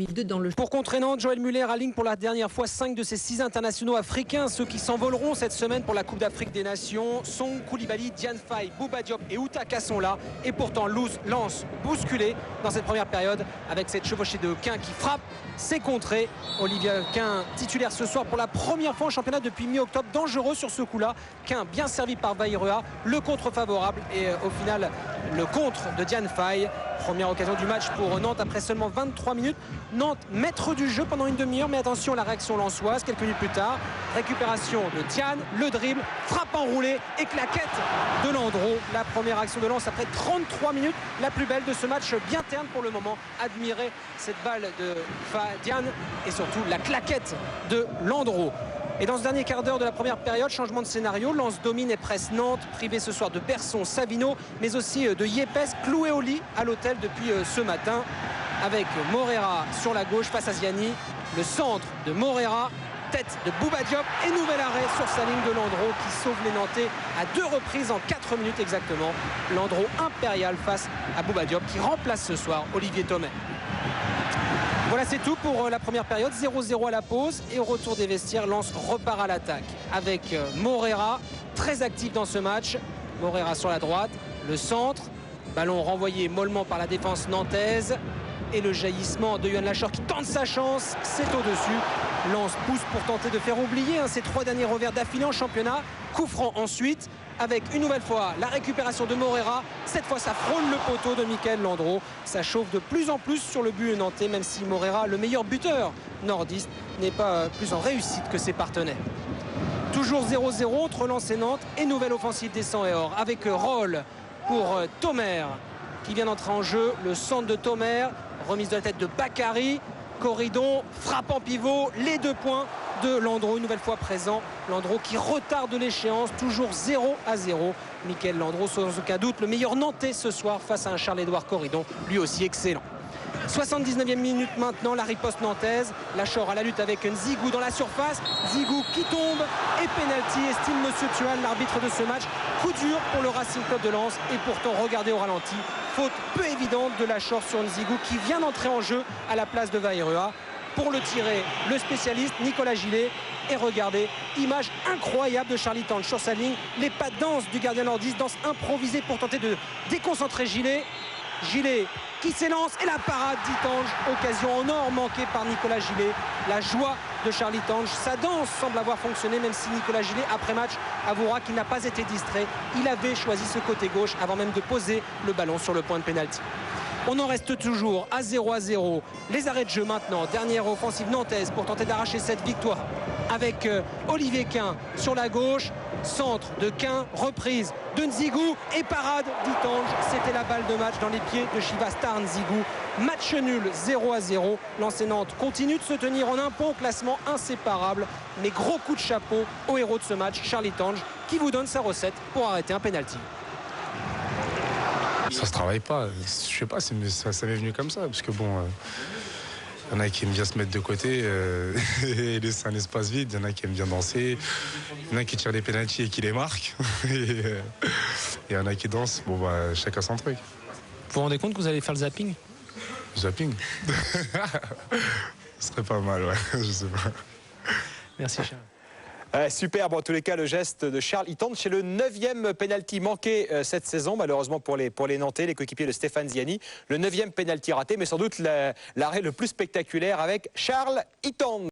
Dans le... Pour contrer Nantes, Joël Muller aligne pour la dernière fois 5 de ses 6 internationaux africains, ceux qui s'envoleront cette semaine pour la Coupe d'Afrique des Nations. Song Koulibaly, Diane Faye, Bouba Diop et Outaka sont là. Et pourtant, Lens bousculé dans cette première période avec cette chevauchée de Quin qui frappe. C'est contré. Olivier Quin titulaire ce soir pour la première fois en championnat depuis mi-octobre. Dangereux sur ce coup-là. Quin bien servi par Vairua. Le contre favorable et au final le contre de Diane Faye. Première occasion du match pour Nantes après seulement 23 minutes. Nantes maître du jeu pendant une demi-heure, mais attention à la réaction lensoise quelques minutes plus tard. Récupération de Diane, le dribble, frappe enroulée et claquette de Landreau. La première action de Lens après 33 minutes, la plus belle de ce match bien terne pour le moment. Admirez cette balle de Diane et surtout la claquette de Landreau. Et dans ce dernier quart d'heure de la première période, changement de scénario, Lens domine et presse Nantes, privé ce soir de Berson, Savino, mais aussi de Yepes, cloué au lit à l'hôtel depuis ce matin, avec Morera sur la gauche face à Ziani, le centre de Morera, tête de Bouba Diop et nouvel arrêt sur sa ligne de Landreau qui sauve les Nantais à 2 reprises en 4 minutes exactement. Landreau impérial face à Bouba Diop qui remplace ce soir Olivier Thomay. Voilà, c'est tout pour la première période. 0-0 à la pause et au retour des vestiaires, Lens repart à l'attaque avec Morera, très actif dans ce match. Morera sur la droite, le centre, ballon renvoyé mollement par la défense nantaise et le jaillissement de Yoann Lachor qui tente sa chance, c'est au-dessus. Lens pousse pour tenter de faire oublier ses 3 derniers revers d'affilée en championnat. Coup franc ensuite, avec une nouvelle fois la récupération de Morera. Cette fois, ça frôle le poteau de Mickaël Landreau. Ça chauffe de plus en plus sur le but nantais, même si Morera, le meilleur buteur nordiste, n'est pas plus en réussite que ses partenaires. Toujours 0-0 entre Lens et Nantes et nouvelle offensive des 100 et or avec Roll pour Thomer qui vient d'entrer en jeu. Le centre de Thomer, remise de la tête de Bakary. Corridon, frappe en pivot, les 2 points de Landreau, une nouvelle fois présent. Landreau qui retarde l'échéance, toujours 0-0. Mickaël Landreau, sans aucun doute, le meilleur nantais ce soir face à un Charles-Édouard Corridon, lui aussi excellent. 79e minute maintenant, la riposte nantaise. Lachor à la lutte avec Nzigou dans la surface. Nzigou qui tombe et pénalty, estime Monsieur Thual, l'arbitre de ce match. Coup dur pour le Racing Club de Lens et pourtant regardez au ralenti. Faute peu évidente de Lachor sur Nzigou qui vient d'entrer en jeu à la place de Vairua. Pour le tirer, le spécialiste Nicolas Gillet. Et regardez, image incroyable de Charlie Tange sur sa ligne. Les pas de danse du gardien nordiste, danse improvisée pour tenter de déconcentrer Gillet. Gillet qui s'élance et la parade d'Itange, occasion en or manquée par Nicolas Gillet. La joie de Charlie Tange, sa danse semble avoir fonctionné, même si Nicolas Gillet après match avouera qu'il n'a pas été distrait. Il avait choisi ce côté gauche avant même de poser le ballon sur le point de pénalty. On en reste toujours à 0-0. Les arrêts de jeu maintenant, dernière offensive nantaise pour tenter d'arracher cette victoire avec Olivier Quin sur la gauche. Centre de Quin, reprise de Nzigou et parade d'Itange. C'était la balle de match dans les pieds de Chivastar Nzigou. Match nul 0-0. Lens et Nantes continue de se tenir en un point au classement inséparable. Mais gros coup de chapeau au héros de ce match, Charlie Tange, qui vous donne sa recette pour arrêter un pénalty. Ça se travaille pas. Je sais pas, ça m'est venu comme ça. Parce que bon, il y en a qui aiment bien se mettre de côté et laisser un espace vide. Il y en a qui aiment bien danser. Il y en a qui tirent des pénaltys et qui les marquent. Et il y en a qui dansent. Bon, bah, chacun son truc. Vous vous rendez compte que vous allez faire le zapping? Zapping Ce serait pas mal, ouais. Je sais pas. Merci, Charles. Superbe en tous les cas le geste de Charles Itange. C'est le 9e pénalty manqué cette saison malheureusement pour les Nantais, les coéquipiers de Stéphane Ziani. Le 9e pénalty raté, mais sans doute l'arrêt le plus spectaculaire avec Charles Itange.